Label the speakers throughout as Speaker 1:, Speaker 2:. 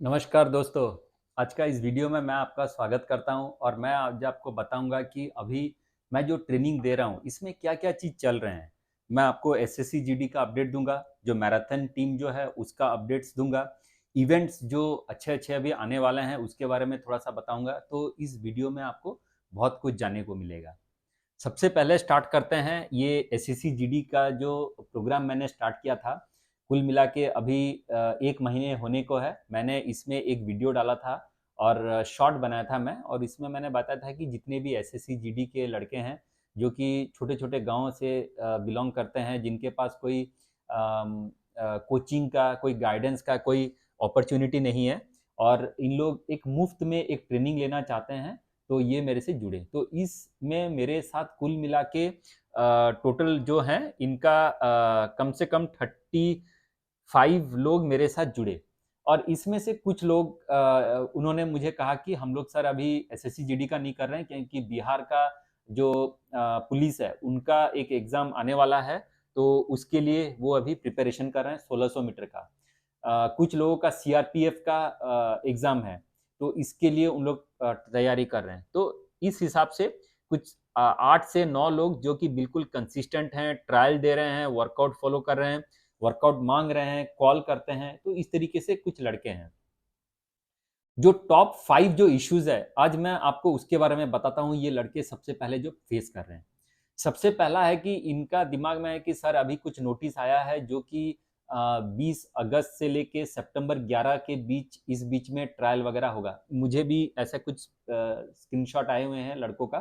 Speaker 1: नमस्कार दोस्तों। आज का इस वीडियो में मैं आपका स्वागत करता हूं और मैं आज आपको बताऊंगा कि अभी मैं जो ट्रेनिंग दे रहा हूं इसमें क्या-क्या चीज़ चल रहे हैं। मैं आपको एसएससी जीडी का अपडेट दूंगा, जो मैराथन टीम जो है उसका अपडेट्स दूंगा, इवेंट्स जो अच्छे-अच्छे अभी आने वाले हैं उसके बारे में थोड़ा-सा बताऊंगा। तो इस वीडियो में आपको बहुत कुछ जानने को मिलेगा। सबसे पहले स्टार्ट करते हैं ये एसएससी जीडी का जो प्रोग्राम मैंने स्टार्ट किया था। कुल मिला के अभी 1 महीने होने को है। मैंने इसमें एक वीडियो डाला था और शॉर्ट बनाया था मैं, और इसमें मैंने बताया था कि जितने भी एसएससी जीडी के लड़के हैं जो कि छोटे-छोटे गाँव से बिलॉन्ग करते हैं, जिनके पास कोई कोचिंग का, कोई गाइडेंस का कोई अपॉर्च्युनिटी नहीं है और इन लोग एक मुफ्त में एक ट्रेनिंग लेना चाहते हैं, तो ये मेरे से जुड़े। तो इसमें मेरे साथ कुल मिला के टोटल जो हैं इनका कम से कम 35 लोग मेरे साथ जुड़े। और इसमें से कुछ लोग उन्होंने मुझे कहा कि हम लोग सर अभी एसएससी जीडी का नहीं कर रहे हैं, क्योंकि बिहार का जो पुलिस है उनका एक एग्ज़ाम आने वाला है, तो उसके लिए वो अभी प्रिपरेशन कर रहे हैं 1600 मीटर का। कुछ लोगों का सीआरपीएफ का एग्ज़ाम है, तो इसके लिए उन लोग तैयारी कर रहे हैं। तो इस हिसाब से कुछ 8 से 9 लोग जो कि बिल्कुल कंसिस्टेंट हैं, ट्रायल दे रहे हैं, वर्कआउट फॉलो कर रहे हैं, वर्कआउट माँग रहे हैं, कॉल करते हैं, तो इस तरीके से कुछ लड़के हैं। जो टॉप 5 जो इश्यूज़ है, आज मैं आपको उसके बारे में बताता हूँ, ये लड़के सबसे पहले जो फेस कर रहे हैं। सबसे पहला है कि इनका दिमाग में है कि सर अभी कुछ नोटिस आया है जो कि 20 अगस्त से लेके सितंबर 11 के बीच, इस बीच में ट्रायल वगैरह होगा। मुझे भी ऐसा कुछ स्क्रीनशॉट आए हुए हैं लड़कों का।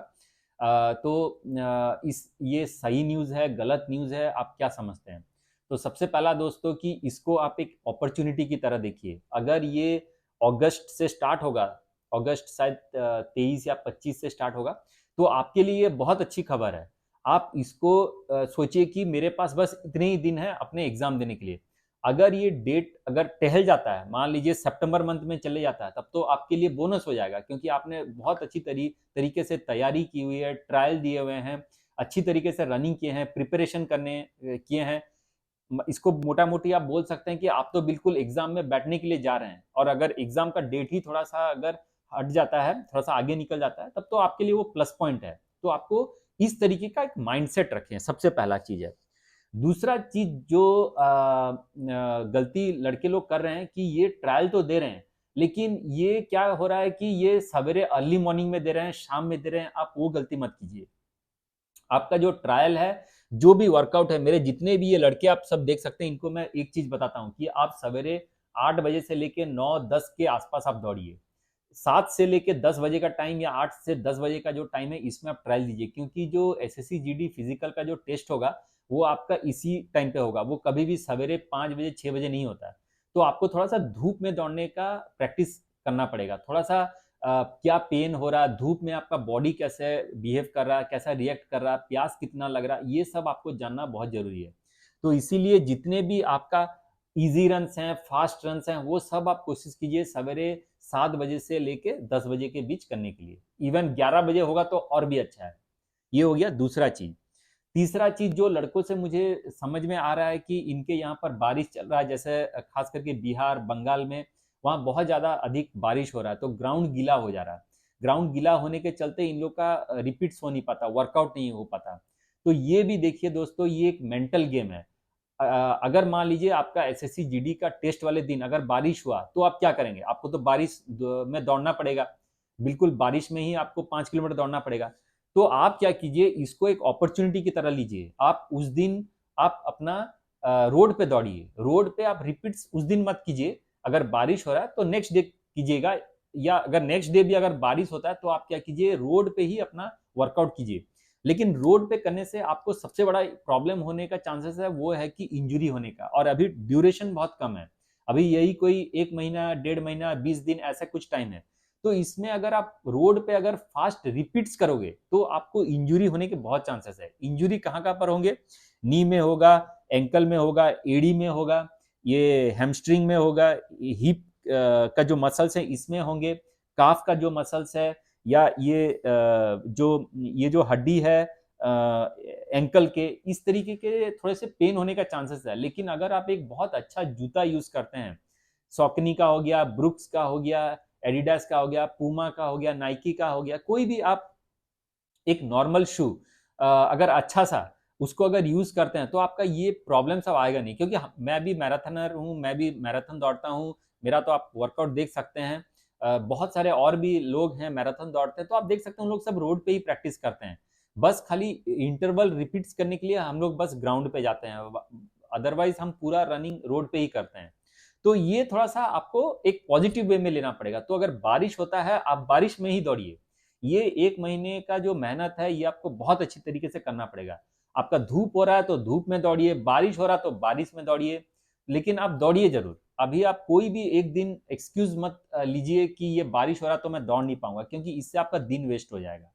Speaker 1: तो इस ये सही न्यूज़ है, गलत न्यूज़ है, आप क्या समझते हैं? तो सबसे पहला दोस्तों कि इसको आप एक अपॉर्च्युनिटी की तरह देखिए। अगर ये अगस्त से स्टार्ट होगा, अगस्त शायद 23 या 25 से स्टार्ट होगा, तो आपके लिए ये बहुत अच्छी खबर है। आप इसको सोचिए कि मेरे पास बस इतने ही दिन हैं अपने एग्ज़ाम देने के लिए। अगर ये डेट अगर टहल जाता है, मान लीजिए सितंबर मंथ में चले जाता है, तब तो आपके लिए बोनस हो जाएगा, क्योंकि आपने बहुत अच्छी तरीके से तैयारी की हुई है, ट्रायल दिए हुए हैं, अच्छी तरीके से रनिंग किए हैं, प्रिपरेशन किए हैं। इसको मोटा-मोटी आप बोल सकते हैं कि आप तो बिल्कुल एग्ज़ाम में बैठने के लिए जा रहे हैं, और अगर एग्ज़ाम का डेट ही थोड़ा-सा अगर हट जाता है, थोड़ा-सा आगे निकल जाता है, तब तो आपके लिए वो प्लस पॉइंट है। तो आपको इस तरीके का एक माइंडसेट रखें, सबसे पहला चीज़ है। दूसरा चीज़ जो गलती लड़के लोग कर रहे हैं कि ये ट्रायल तो दे रहे हैं, लेकिन ये क्या हो रहा है कि ये सवेरे अर्ली मॉर्निंग में दे रहे हैं, शाम में दे रहे हैं, आप वो गलती मत कीजिए। आपका जो ट्रायल है, जो भी वर्कआउट है, मेरे जितने भी ये लड़के आप सब देख सकते हैं, इनको मैं एक चीज़ बताता हूँ कि आप सवेरे 8 बजे से लेके 9-10 के आसपास आप दौड़िए। 7 से लेके 10 बजे का टाइम या 8 से 10 बजे का जो टाइम है, इसमें आप ट्रायल दीजिए, क्योंकि जो एसएससी जीडी फिजिकल का जो टेस्ट होगा, वो आपका इसी टाइम पे होगा। वो कभी भी सवेरे 5 बजे, 6 बजे नहीं होता है। तो आपको थोड़ा-सा धूप में दौड़ने का प्रैक्टिस करना पड़ेगा। थोड़ा-सा क्या पेन हो रहा है, धूप में आपका बॉडी कैसे बिहेव कर रहा है, कैसा रिएक्ट कर रहा है, प्यास कितना लग रहा है, ये सब आपको जानना बहुत ज़रूरी है। तो इसीलिए जितने भी आपका ईज़ी रन्स हैं, फ़ास्ट रन्स हैं, वो सब आप कोशिश कीजिए सवेरे 7 बजे से लेके 10 बजे के बीच करने के लिए। इवन 11 बजे होगा तो और भी अच्छा है। ये हो गया दूसरा चीज़। तीसरा चीज़ जो लड़कों से मुझे समझ में आ रहा है कि इनके यहाँ पर बारिश चल रहा है, जैसे ख़ास करके बिहार, बंगाल में, वहाँ बहुत ज़्यादा अधिक बारिश हो रहा है, तो ग्राउंड गीला हो जा रहा है। ग्राउंड गीला होने के चलते इन लोग का रिपीट्स हो नहीं पाता, वर्कआउट नहीं हो पाता। तो ये भी देखिए दोस्तों, ये एक मेंटल गेम है। अगर मान लीजिए आपका एसएससी जीडी का टेस्ट वाले दिन अगर बारिश हुआ, तो आप क्या करेंगे? आपको तो बारिश में दौड़ना पड़ेगा। बिल्कुल बारिश में ही आपको 5 किलोमीटर दौड़ना पड़ेगा। तो आप क्या कीजिए, इसको एक अपॉर्च्युनिटी की तरह लीजिए। आप उस दिन आप अपना रोड पे दौड़िए। रोड पे आप रिपीट्स उस दिन मत कीजिए। अगर बारिश हो रहा है तो नेक्स्ट डे कीजिएगा, या अगर नेक्स्ट डे भी अगर बारिश होता है तो आप क्या कीजिए, रोड पे ही अपना वर्कआउट कीजिए। लेकिन रोड पे करने से आपको सबसे बड़ा प्रॉब्लम होने का चांसेस है, वो है कि इंजरी होने का, और अभी ड्यूरेशन बहुत कम है। अभी यही कोई 1 महीना, डेढ़ महीना, 20 दिन ऐसा कुछ टाइम है। तो इसमें अगर आप रोड पे अगर फास्ट रिपीट्स करोगे, तो आपको इंजरी होने के बहुत चांसेस है। इंजरी कहाँ-कहाँ पर होंगे? नी में होगा, एंकल में होगा, एड़ी में होगा, ये हैमस्ट्रिंग में होगा, हिप का जो मसल्स है इसमें होंगे, काफ का जो मसल्स है, या ये जो हड्डी है एंकल के, इस तरीके के थोड़े से पेन होने का चांसेस है। लेकिन अगर आप एक बहुत अच्छा जूता यूज़ करते हैं, सॉकनी का हो गया, ब्रुक्स का हो गया, एडिडास का हो गया, पूमा का हो गया, नाइकी का हो गया, कोई भी आप एक नॉर्मल शू अगर अच्छा सा उसको अगर यूज करते हैं तो आपका ये प्रॉब्लम सब आएगा नहीं, क्योंकि मैं भी मैराथनर हूँ, मैं भी मैराथन दौड़ता हूँ, मेरा तो आप वर्कआउट देख सकते हैं। बहुत सारे और भी लोग हैं मैराथन दौड़ते हैं, तो आप देख सकते हैं उन लोग सब रोड पे ही प्रैक्टिस करते हैं, बस खाली इंटरवल रिपीट्स करने के लिए हम लोग बस ग्राउंड पे जाते हैं, अदरवाइज हम पूरा रनिंग रोड पे ही करते हैं। तो ये थोड़ा सा आपको एक पॉजिटिव वे में लेना पड़ेगा। तो अगर बारिश होता है आप बारिश में ही दौड़िए, ये 1 महीने का जो मेहनत है ये आपको बहुत अच्छी तरीके से करना पड़ेगा। आपका धूप हो रहा है तो धूप में दौड़िए, बारिश हो रहा है तो बारिश में दौड़िए, लेकिन आप दौड़िए जरूर। अभी आप कोई भी एक दिन एक्सक्यूज मत लीजिए कि ये बारिश हो रहा तो मैं दौड़ नहीं पाऊंगा, क्योंकि इससे आपका दिन वेस्ट हो जाएगा।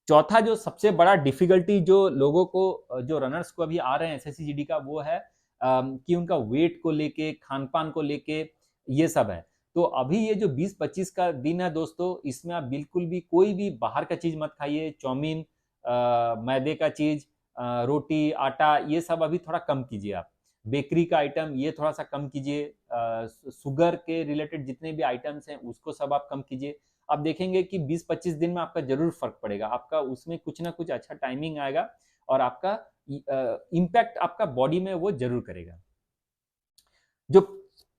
Speaker 1: चौथा जो सबसे बड़ा डिफिकल्टी जो लोगों को, जो रनर्स को अभी आ रहे हैं एसएससी का, वो है कि उनका वेट को लेके, खान पान को लेके, ये सब है। तो अभी ये जो 20-25 का दिन है दोस्तों, इसमें आप बिल्कुल भी कोई भी बाहर का चीज मत खाइए, चाउमीन, मैदे का चीज, रोटी, आटा, ये सब अभी थोड़ा कम कीजिए आप। बेकरी का आइटम ये थोड़ा सा कम कीजिए, शुगर के रिलेटेड जितने भी आइटम्स हैं उसको सब आप कम कीजिए। आप देखेंगे कि 20-25 दिन में आपका जरूर फर्क पड़ेगा, आपका उसमें कुछ ना कुछ अच्छा टाइमिंग आएगा और आपका इम्पैक्ट आपका बॉडी में वो जरूर करेगा। जो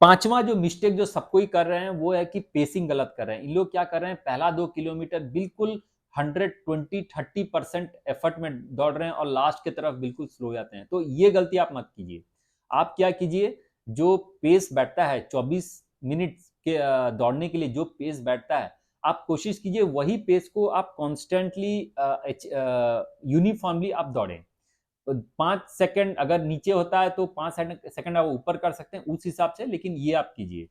Speaker 1: पांचवा जो मिस्टेक जो सबको ही कर रहे हैं वो है कि पेसिंग गलत कर रहे हैं। इन लोग क्या कर रहे हैं, पहला 2 किलोमीटर बिल्कुल 120-30% एफर्ट में दौड़ रहे हैं और लास्ट की तरफ बिल्कुल स्लो हो जाते हैं। तो ये गलती आप मत कीजिए। आप क्या कीजिए, जो पेस बैठता है 24 मिनट के दौड़ने के लिए, जो पेस बैठता है आप कोशिश कीजिए वही पेस को आप कॉन्स्टेंटली यूनिफॉर्मली आप दौड़ें। 5 सेकंड अगर नीचे होता है तो 5 सेकंड आप ऊपर कर सकते हैं उस हिसाब से, लेकिन ये आप कीजिए।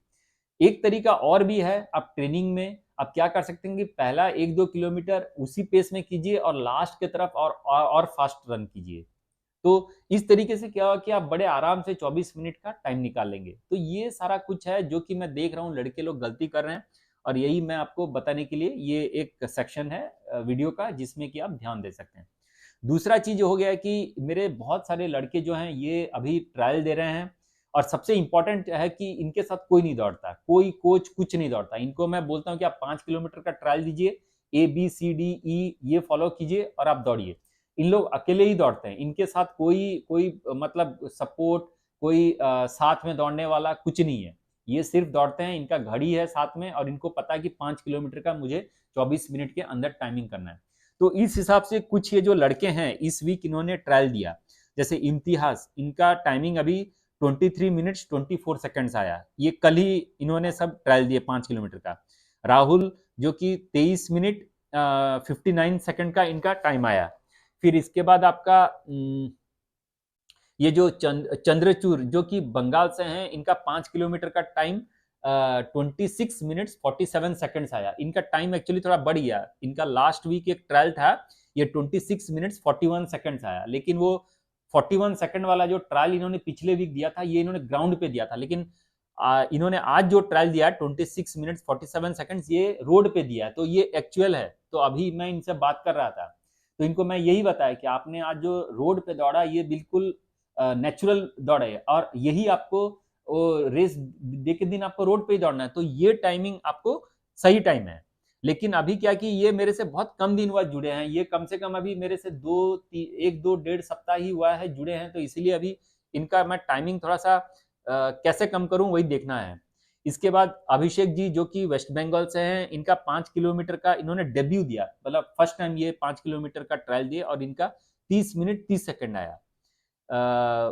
Speaker 1: एक तरीका और भी है, आप ट्रेनिंग में आप क्या कर सकते हैं कि पहला 1-2 किलोमीटर उसी पेस में कीजिए और लास्ट की तरफ और फास्ट रन कीजिए। तो इस तरीके से क्या होगा कि आप बड़े आराम से 24 मिनट का टाइम निकाल लेंगे। तो ये सारा कुछ है जो कि मैं देख रहा हूँ लड़के लोग गलती कर रहे हैं, और यही मैं आपको बताने के लिए ये एक सेक्शन है वीडियो का, जिसमें कि आप ध्यान दे सकते हैं। दूसरा चीज हो गया कि मेरे बहुत सारे लड़के जो हैं ये अभी ट्रायल दे रहे हैं, और सबसे इंपॉर्टेंट है कि इनके साथ कोई नहीं दौड़ता, कोई कोच कुछ नहीं दौड़ता। इनको मैं बोलता हूँ कि आप 5 किलोमीटर का ट्रायल दीजिए, ABCDE ये फॉलो कीजिए और आप दौड़िए। इन लोग अकेले ही दौड़ते हैं, इनके साथ कोई कोई मतलब सपोर्ट, कोई साथ में दौड़ने वाला कुछ नहीं है। ये सिर्फ दौड़ते हैं, इनका घड़ी है साथ में और इनको पता है कि 5 किलोमीटर का मुझे 24 मिनट के अंदर टाइमिंग करना है। तो इस हिसाब से कुछ ये जो लड़के हैं इस वीक इन्होंने ट्रायल दिया, जैसे इम्तिहाज, इनका टाइमिंग अभी 23 मिनट्स 24 सेकंड्स आया, ये कल ही इन्होंने सब ट्रायल दिए 5 किलोमीटर का। राहुल जो कि 23 मिनट 59 सेकंड का इनका टाइम आया। फिर इसके बाद आपका ये जो चंद्रचूर जो कि बंगाल से हैं, इनका 5 किलोमीटर का टाइम 26 मिनट्स 47 सेकंड्स आया। इनका टाइम एक्चुअली थोड़ा बढ़ गया, इनका लास्ट वीक एक ट्रायल था, ये 26 मिनट्स 41 सेकंड्स आया, लेकिन वो 41 सेकंड वाला जो ट्रायल इन्होंने पिछले वीक दिया था ये इन्होंने ग्राउंड पे दिया था, लेकिन इन्होंने आज जो ट्रायल दिया 26 मिनट्स 47 सेकंड्स ये रोड पे दिया है, तो ये एक्चुअल है। तो अभी मैं इनसे बात कर रहा था तो इनको मैं यही बताया कि आपने आज जो रोड पे दौड़ा ये बिल्कुल नेचुरल दौड़े, और यही आपको रेस डे के दिन आपको रोड पे ही दौड़ना है, तो ये टाइमिंग आपको सही टाइम है। लेकिन अभी क्या कि ये मेरे से बहुत कम दिन हुआ जुड़े हैं, ये कम से कम अभी मेरे से 1-2 1-2 1.5 सप्ताह ही हुआ है जुड़े हैं, तो इसीलिए अभी इनका मैं टाइमिंग थोड़ा सा कैसे कम करूं वही देखना है। इसके बाद अभिषेक जी जो कि वेस्ट बंगाल से हैं, इनका 5 किलोमीटर का इन्होंने डेब्यू दिया, मतलब फर्स्ट टाइम ये 5 किलोमीटर का ट्रायल दिए और इनका 30 मिनट 30 सेकंड आया।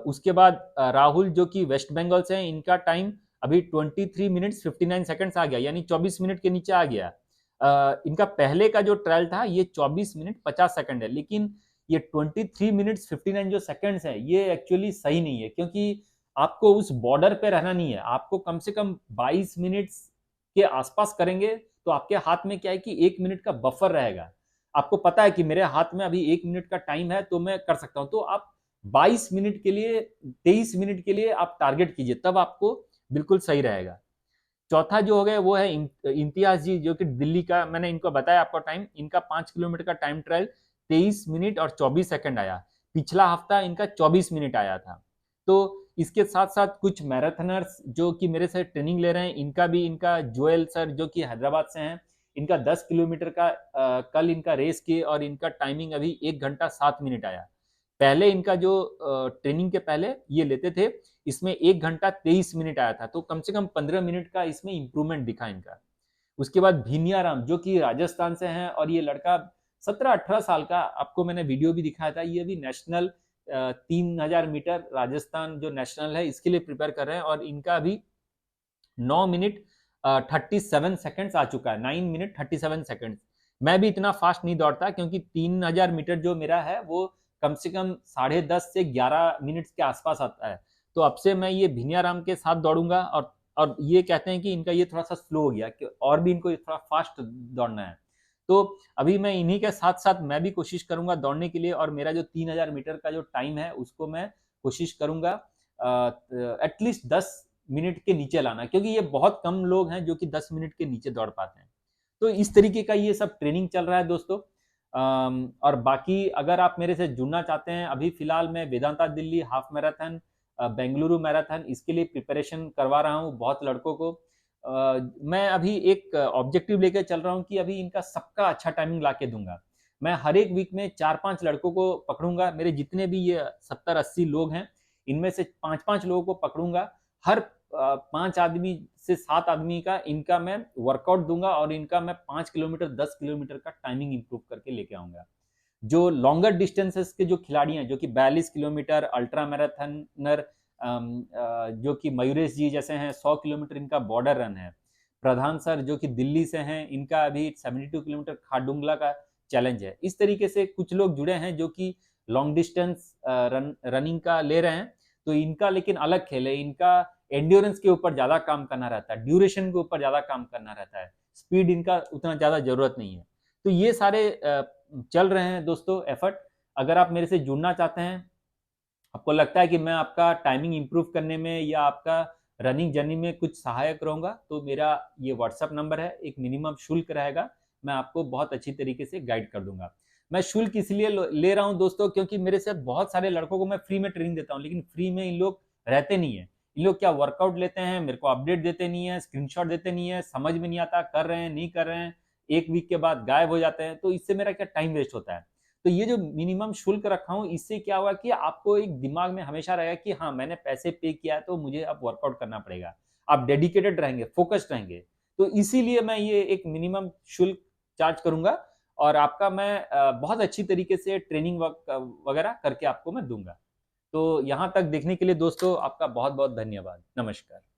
Speaker 1: उसके बाद राहुल जो कि वेस्ट बंगाल से हैं, इनका टाइम अभी 23 मिनट्स 59 सेकंड्स आ गया, यानी 24 मिनट के नीचे आ गया। इनका पहले का जो ट्रायल था ये 24 मिनट 50 सेकंड है, लेकिन ये 23 मिनट्स 59 जो सेकंड्स है ये एक्चुअली सही नहीं है, क्योंकि आपको उस बॉर्डर पे रहना नहीं है, आपको कम से कम 22 मिनट्स के आसपास करेंगे तो आपके हाथ में क्या है कि 1 मिनट का बफर रहेगा। आपको पता है कि मेरे हाथ में अभी 1 मिनट का टाइम है तो मैं कर सकता हूं, तो आप 22 मिनट के लिए 23 मिनट के लिए आप टारगेट कीजिए, तब आपको बिल्कुल सही रहेगा। चौथा जो हो गया वो है इम्तियाज जी जो कि दिल्ली का, मैंने इनको बताया आपको टाइम, इनका 5 किलोमीटर का टाइम ट्रायल 23 मिनट और 24 सेकंड आया। पिछला हफ्ता इनका 24 मिनट आया था। तो इसके साथ साथ कुछ मैराथनर्स जो कि मेरे से ट्रेनिंग ले रहे हैं, इनका भी, इनका जोएल सर जो कि हैदराबाद से हैं, इनका 10 किलोमीटर का कल इनका रेस किए और इनका टाइमिंग अभी 1 घंटा 7 मिनट आया। पहले इनका जो ट्रेनिंग के पहले ये लेते थे, इसमें 1 घंटा 23 मिनट आया था, तो कम से कम 15 मिनट का इसमें इंप्रूवमेंट दिखा इनका। उसके बाद भीनियाराम जो कि राजस्थान से हैं और ये लड़का 17-18 साल का, आपको मैंने वीडियो भी दिखाया था, ये भी नेशनल 3000 मीटर राजस्थान जो नेशनल है इसके लिए प्रिपेयर कर रहे हैं और इनका अभी 9 मिनट 37 सेकंड्स आ चुका है, 9 मिनट 37 सेकंड्स। मैं भी इतना फास्ट नहीं दौड़ता क्योंकि 3000 मीटर जो मेरा है वो कम से कम 10:30 से 11 मिनट के आसपास आता है। तो अब से मैं ये भिनियाराम के साथ दौड़ूंगा और ये कहते हैं कि इनका ये थोड़ा सा स्लो हो गया कि और भी इनको थोड़ा फास्ट दौड़ना है। तो अभी मैं इन्हीं के साथ साथ मैं भी कोशिश करूंगा दौड़ने के लिए और मेरा जो 3000 मीटर का जो टाइम है उसको मैं कोशिश करूंगा एटलीस्ट 10 मिनट के नीचे लाना, क्योंकि ये बहुत कम लोग हैं जो कि 10 मिनट के नीचे दौड़ पाते हैं। तो इस तरीके का ये सब ट्रेनिंग चल रहा है दोस्तों। और बाकी अगर आप मेरे से जुड़ना चाहते हैं, अभी फिलहाल मैं Vedanta Delhi half marathon, Bengaluru marathon, इसके लिए प्रिपरेशन करवा रहा हूँ बहुत लड़कों को। मैं अभी एक ऑब्जेक्टिव लेकर चल रहा हूँ कि अभी इनका सबका अच्छा टाइमिंग ला के दूंगा। मैं हर एक वीक में 4-5 लड़कों को पकड़ूंगा, मेरे जितने भी ये 70-80 लोग हैं इनमें से 5-5 लोगों को पकड़ूंगा। हर 5 आदमी से 7 आदमी का इनका मैं वर्कआउट दूंगा और इनका मैं 5 किलोमीटर 10 किलोमीटर का टाइमिंग इंप्रूव करके लेके आऊंगा। जो लॉन्गर डिस्टेंसेस के जो खिलाड़ी हैं जो कि 42 किलोमीटर अल्ट्रा मैराथनर, जो कि मयूरेश जी जैसे हैं, 100 किलोमीटर इनका बॉर्डर रन है। प्रधान सर जो कि दिल्ली से हैं, इनका अभी 72 किलोमीटर खारडुंगला का चैलेंज है। इस तरीके से कुछ लोग जुड़े हैं जो कि लॉन्ग डिस्टेंस रनिंग का ले रहे हैं। तो इनका लेकिन अलग खेल है, इनका एंड्योरेंस के ऊपर ज्यादा काम करना रहता है, ड्यूरेशन के ऊपर ज्यादा काम करना रहता है, स्पीड इनका उतना ज्यादा जरूरत नहीं है। तो ये सारे चल रहे हैं दोस्तों एफर्ट। अगर आप मेरे से जुड़ना चाहते हैं, आपको लगता है कि मैं आपका टाइमिंग इंप्रूव करने में या आपका रनिंग जर्नी में कुछ सहायक रहूंगा, तो मेरा ये व्हाट्सएप नंबर है, एक मिनिमम शुल्क रहेगा, मैं आपको बहुत अच्छी तरीके से गाइड कर दूंगा। मैं शुल्क इसलिए ले रहा हूं दोस्तों क्योंकि मेरे से बहुत सारे लड़कों को मैं फ्री में ट्रेनिंग देता हूं, लेकिन फ्री में इन लोग रहते नहीं है। इन लोग क्या वर्कआउट लेते हैं, मेरे को अपडेट देते नहीं है, स्क्रीनशॉट देते नहीं है, समझ में नहीं आता कर रहे हैं नहीं कर रहे हैं, एक वीक के बाद गायब हो जाते हैं। तो इससे मेरा क्या टाइम वेस्ट होता है। तो ये जो मिनिमम शुल्क रखा हूं, इससे क्या हुआ कि आपको एक दिमाग में हमेशा रहेगा कि हाँ मैंने पैसे पे किया है तो मुझे अब वर्कआउट करना पड़ेगा। आप डेडिकेटेड रहेंगे, फोकस्ड रहेंगे। तो इसीलिए मैं ये एक मिनिमम शुल्क चार्ज करूंगा और आपका मैं बहुत अच्छी तरीके से ट्रेनिंग वगैरह करके आपको मैं दूंगा। तो यहां तक देखने के लिए दोस्तों आपका बहुत बहुत धन्यवाद। नमस्कार।